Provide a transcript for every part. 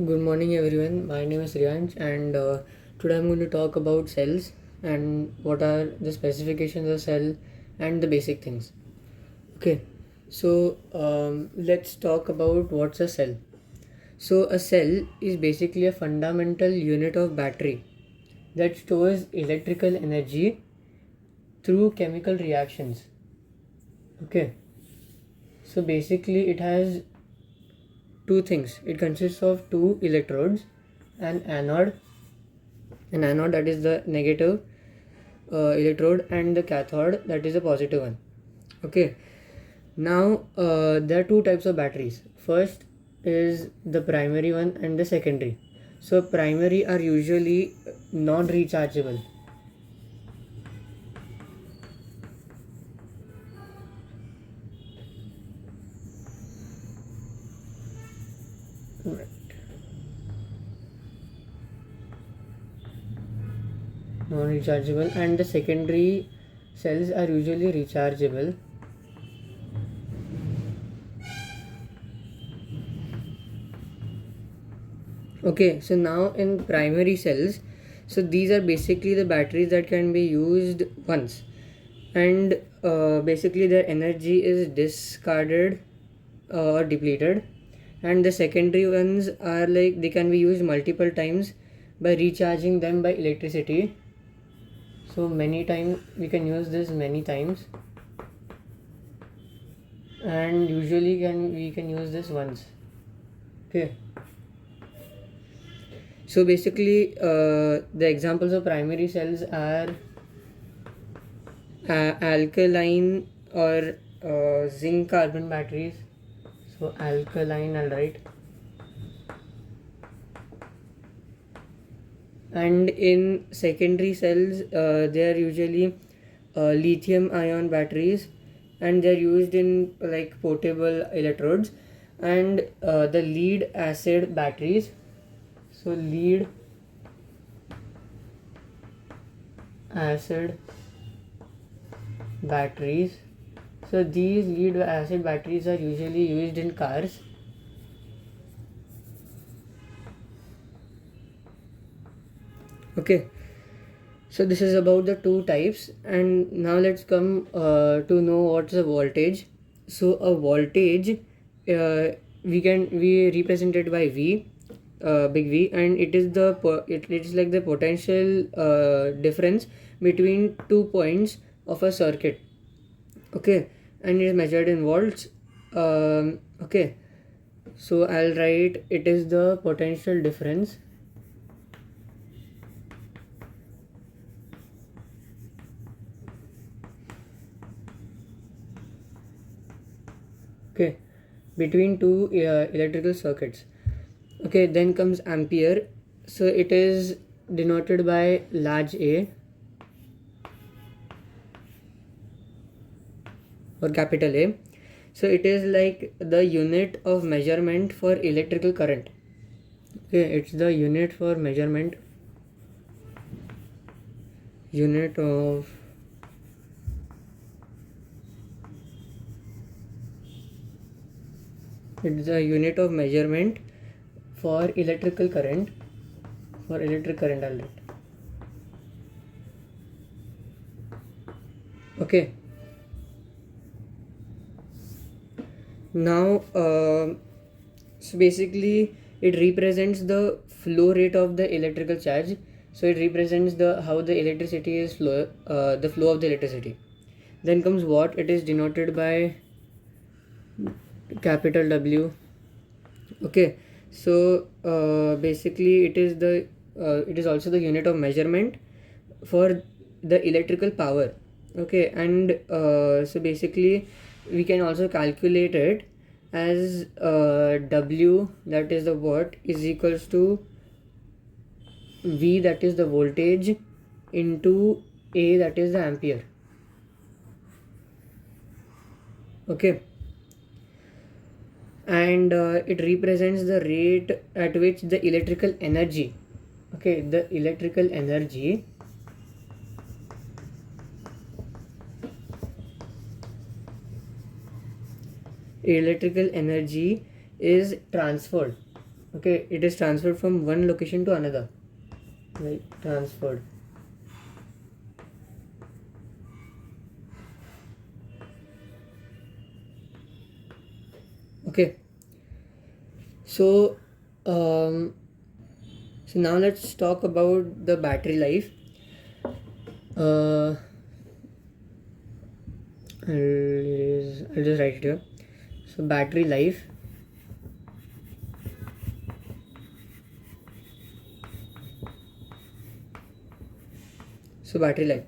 Good morning, everyone. My name is Riyansh, and today I'm going to talk about cells and what are the specifications of cell and the basic things. Okay, so let's talk about what's a cell. So, a cell is basically a fundamental unit of battery that stores electrical energy through chemical reactions. Okay, so basically, it has two things. It consists of two electrodes, an anode that is the negative electrode, and the cathode that is the positive one. Okay, now there are two types of batteries. First is the primary one and the secondary. So primary are usually non-rechargeable. Right. Non-rechargeable, and the secondary cells are usually rechargeable. Okay, so now in primary cells, so these are basically the batteries that can be used once, and basically their energy is discarded or depleted, and the secondary ones are like they can be used multiple times by recharging them by electricity. So many times we can use this many times, and usually we can use this once. Okay. So basically, the examples of primary cells are alkaline or zinc carbon batteries. So alkaline, I'll write. And in secondary cells, they are usually lithium ion batteries, and they're used in like portable electrodes, and the lead acid batteries. So lead acid batteries. So these lead acid batteries are usually used in cars. Okay, so this is about the two types, and now let's come to know what's a voltage. So a voltage, we represent it by V, big V, and it is like the potential difference between 2 points of a circuit. Okay, and it is measured in volts. Okay, so I'll write it is the potential difference okay, between two electrical circuits. Okay, then comes ampere. So it is denoted by large A or capital A. So it is like the unit of measurement for electrical current. Okay, it's the unit for measurement, unit of it's the unit of measurement for electrical current, I'll write. Okay, now so basically it represents the flow rate of the electrical charge. So it represents the how the electricity is flow, the flow of the electricity. Then comes watt. It is denoted by capital W. Okay, so basically it is also the unit of measurement for the electrical power. Okay, and so basically we can also calculate it as W, that is the watt, is equals to V, that is the voltage, into A, that is the ampere. Okay, and it represents the rate at which the electrical energy, okay, the electrical energy is transferred. Okay, it is transferred from one location to another, like transferred. Okay, so um, so now let's talk about the battery life. uh, I'll just write it here. So battery life. So battery life.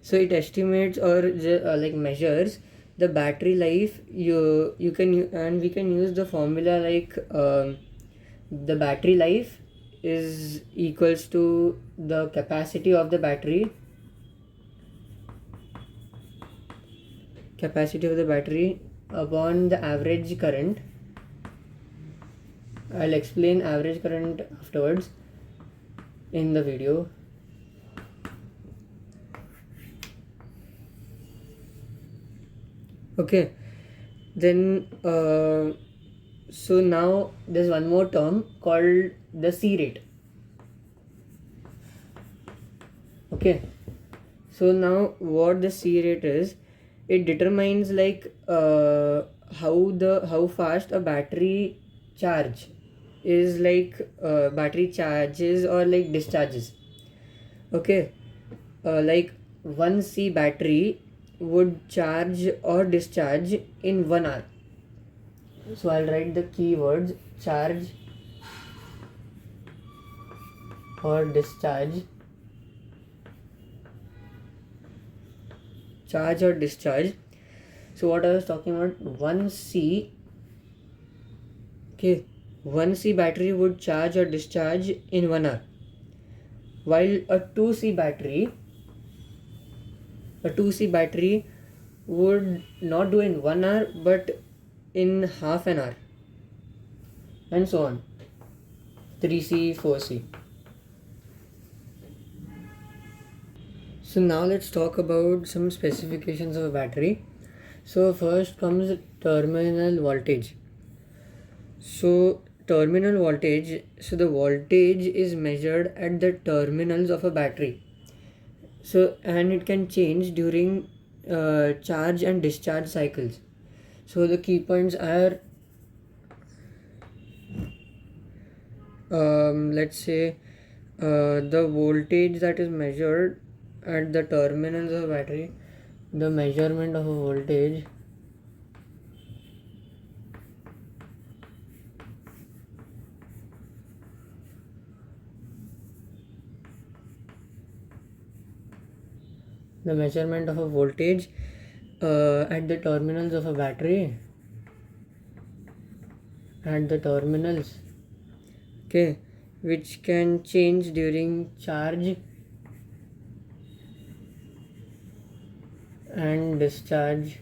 So it estimates or like measures the battery life. You can and we can use the formula like the battery life is equals to the capacity of the battery upon the average current. I'll explain average current afterwards in the video. Okay, then so now there's one more term called the C rate. Okay, so now what the C rate is, it determines like how fast a battery charge is, like battery charges or like discharges. Okay, like 1C battery would charge or discharge in 1 hour. So I'll write the keywords charge or discharge. Charge or discharge. So what I was talking about, 1C. Okay, 1C battery would charge or discharge in 1 hour, while a 2C battery would not do in 1 hour but in half an hour, and so on. 3C, 4C. So now let's talk about some specifications of a battery. So first comes terminal voltage. So terminal voltage, so the voltage is measured at the terminals of a battery. So and it can change during charge and discharge cycles. So the key points are let's say the voltage that is measured at the terminals of battery, the measurement of a voltage at the terminals of a battery, at the terminals, okay, which can change during charge and discharge.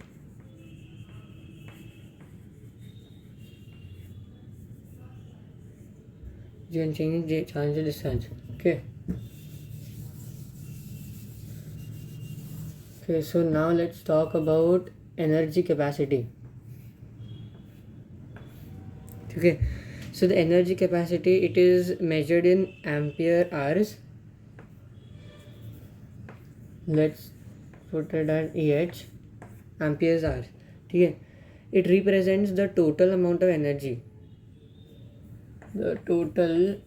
You can change the charge and discharge. Okay. Okay, so now let's talk about energy capacity. Okay, so the energy capacity, it is measured in ampere hours. Let's put it at EH, amperes hours. Okay, it represents the total amount of energy. The total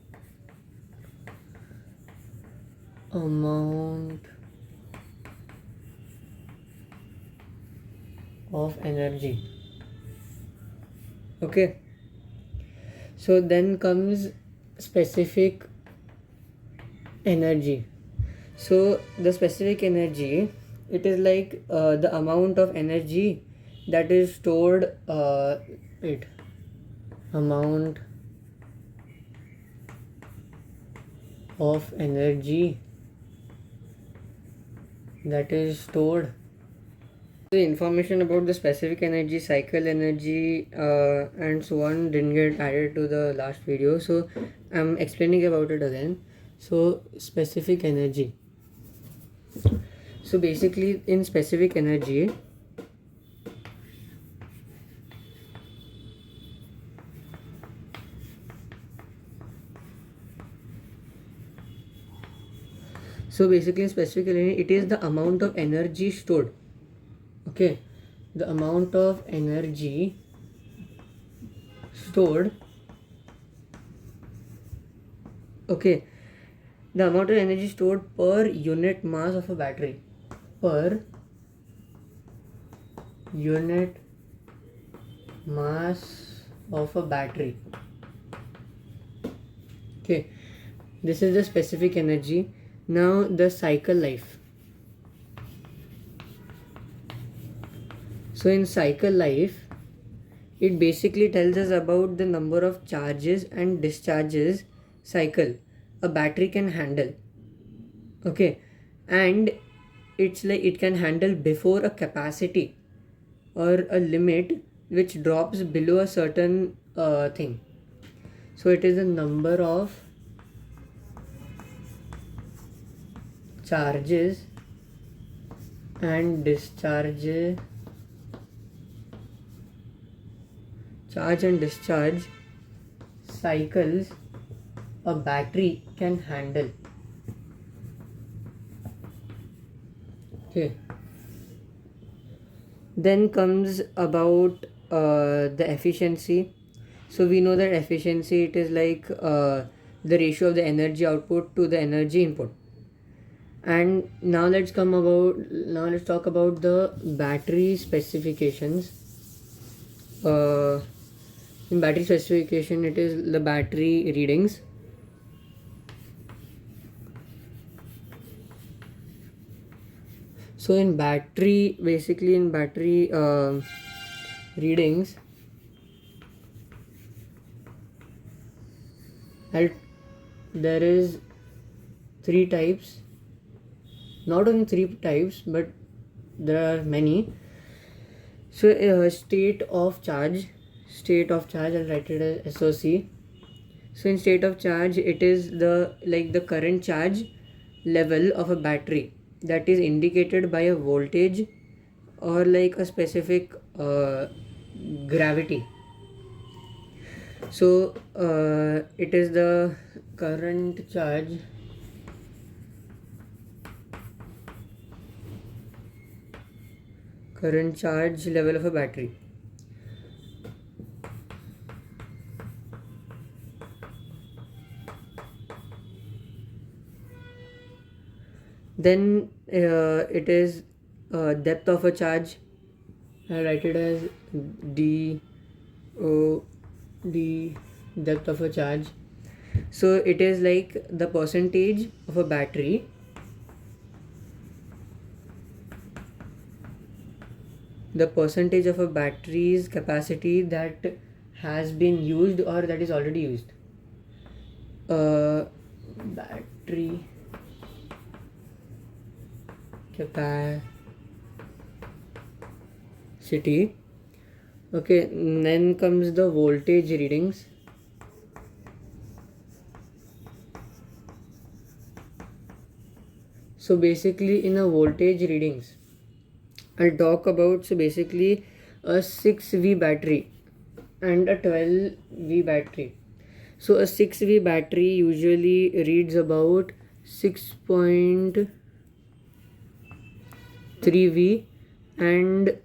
amount of energy. Okay, so then comes specific energy. So the specific energy, it is like the amount of energy that is stored, amount of energy that is stored. The information about the specific energy, cycle energy, and so on didn't get added to the last video, so I'm explaining about it again. So specific energy. So basically in specific energy, So basically, specifically, it is the amount of energy stored. Okay, the amount of energy stored. Okay, the amount of energy stored per unit mass of a battery. Per unit mass of a battery. Okay, this is the specific energy. Now the cycle life. So in cycle life, it basically tells us about the number of charges and discharges cycle a battery can handle. Okay, and it's like it can handle before a capacity or a limit which drops below a certain thing. So it is the number of charges and discharges, charge and discharge cycles a battery can handle. Okay. Then comes about the efficiency. So we know that efficiency, it is like the ratio of the energy output to the energy input. And now let's talk about the battery specifications. In battery specification, it is the battery readings. So in battery readings, there is three types. Not only three types, but there are many. So state of charge, I'll write it as SOC. So in state of charge, it is the current charge level of a battery that is indicated by a voltage or like a specific gravity. So it is the current charge level of a battery. Then it is depth of a charge. I write it as D O D, depth of a charge. So it is like the percentage of a battery battery's capacity that has been used or that is already used. Battery capacity. Okay, then comes the voltage readings. So basically in a voltage readings, I'll talk about a 6V battery and a 12V battery. So a 6V battery usually reads about 6.3V and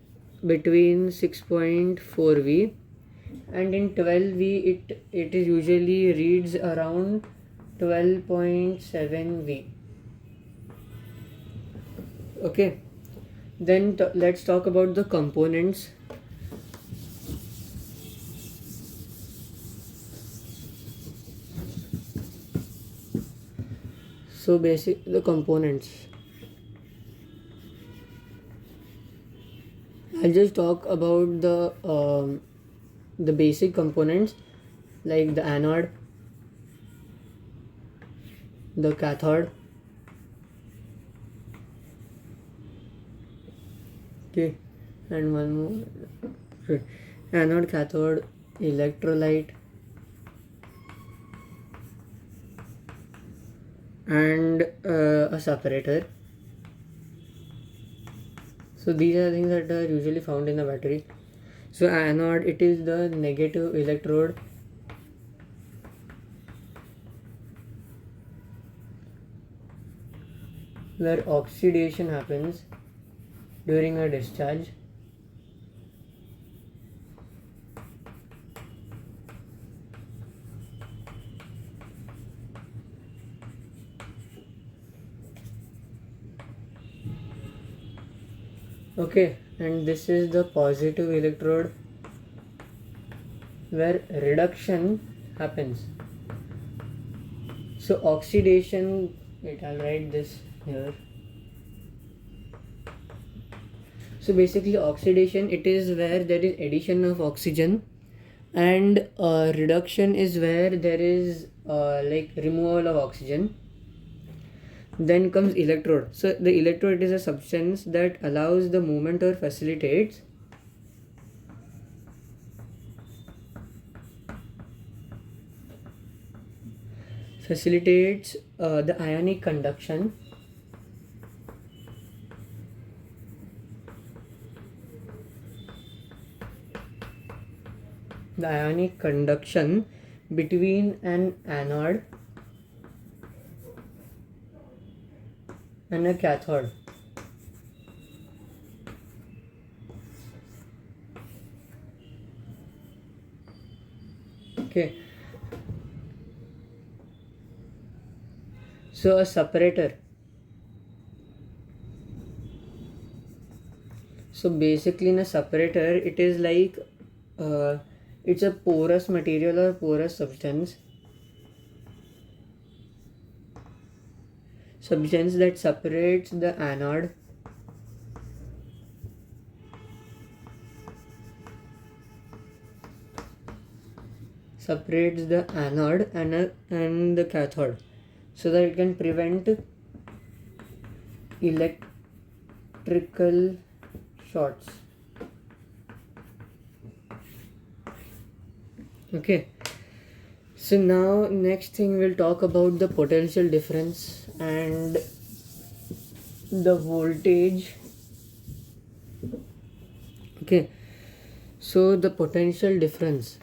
between 6.4V, and in 12V it is usually reads around 12.7V. Okay, then let's talk about the components. So the components, I'll just talk about the basic components like the anode, the cathode. Okay, and one more. Anode, cathode, electrolyte, and a separator. So these are things that are usually found in a battery. So anode, it is the negative electrode. where oxidation happens during a discharge. Okay, and this is the positive electrode where reduction happens. So oxidation, wait, I'll write this here. So basically oxidation, it is where there is addition of oxygen, and reduction is where there is like removal of oxygen. Then comes electrode. So the electrode is a substance that allows the movement or facilitates the ionic conduction between an anode and a cathode. Okay, so a separator. So basically in a separator, it is like it's a porous material or porous substance that separates the anode and the cathode, so that it can prevent electrical shorts. Okay, so now next thing we'll talk about the potential difference and the voltage. Okay, so the potential difference.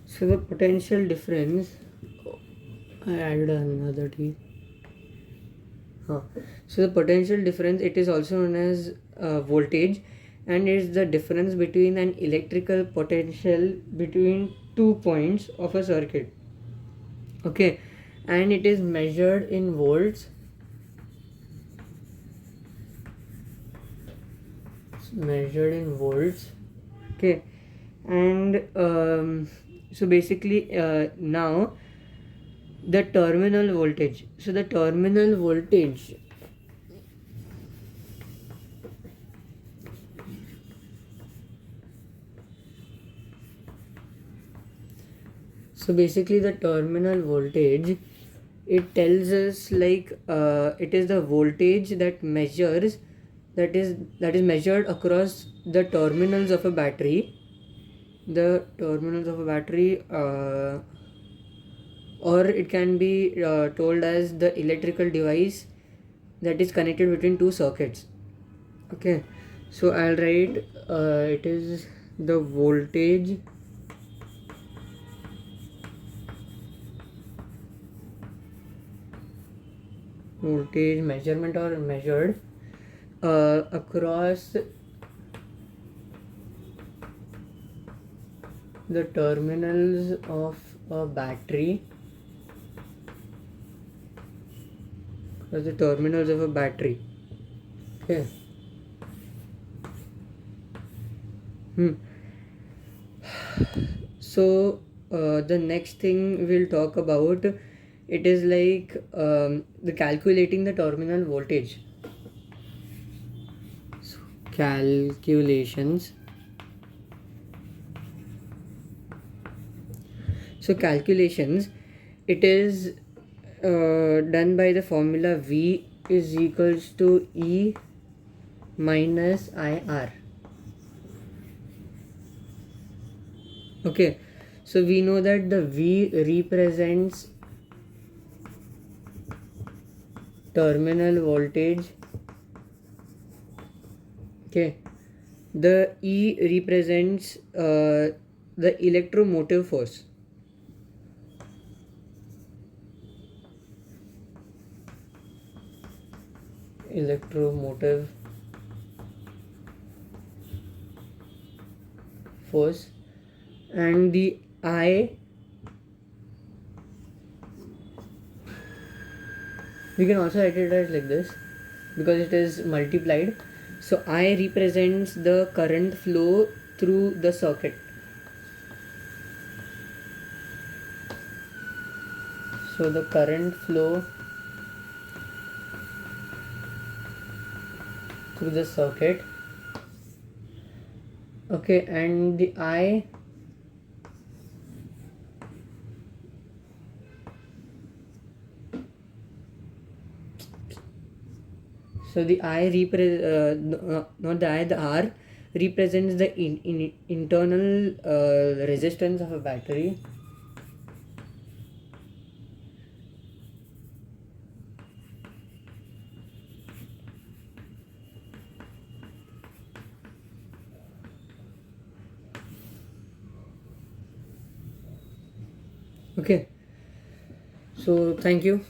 So the potential difference, I added another T. So the potential difference, it is also known as voltage, and is the difference between an electrical potential between 2 points of a circuit. Okay, and it is measured in volts. Okay, and so basically now the terminal voltage. So the terminal voltage, so basically the terminal voltage, it tells us like it is the voltage that is measured across the terminals of a battery. Or it can be told as the electrical device that is connected between two circuits. Okay, so I'll write it is the voltage measurement or measured across the terminals of a battery. Okay. So the next thing we'll talk about, it is like the calculating the terminal voltage. So, calculations. So calculations, it is done by the formula V is equals to E minus IR. Okay, so we know that the V represents terminal voltage. Okay, The E represents the electromotive force. Electromotive force. And the I, we can also write it as like this because it is multiplied. So I represents the current flow through the circuit. So the current flow through the circuit. Okay, and the I, so the I not the I, the R represents the internal resistance of a battery. Okay, so thank you.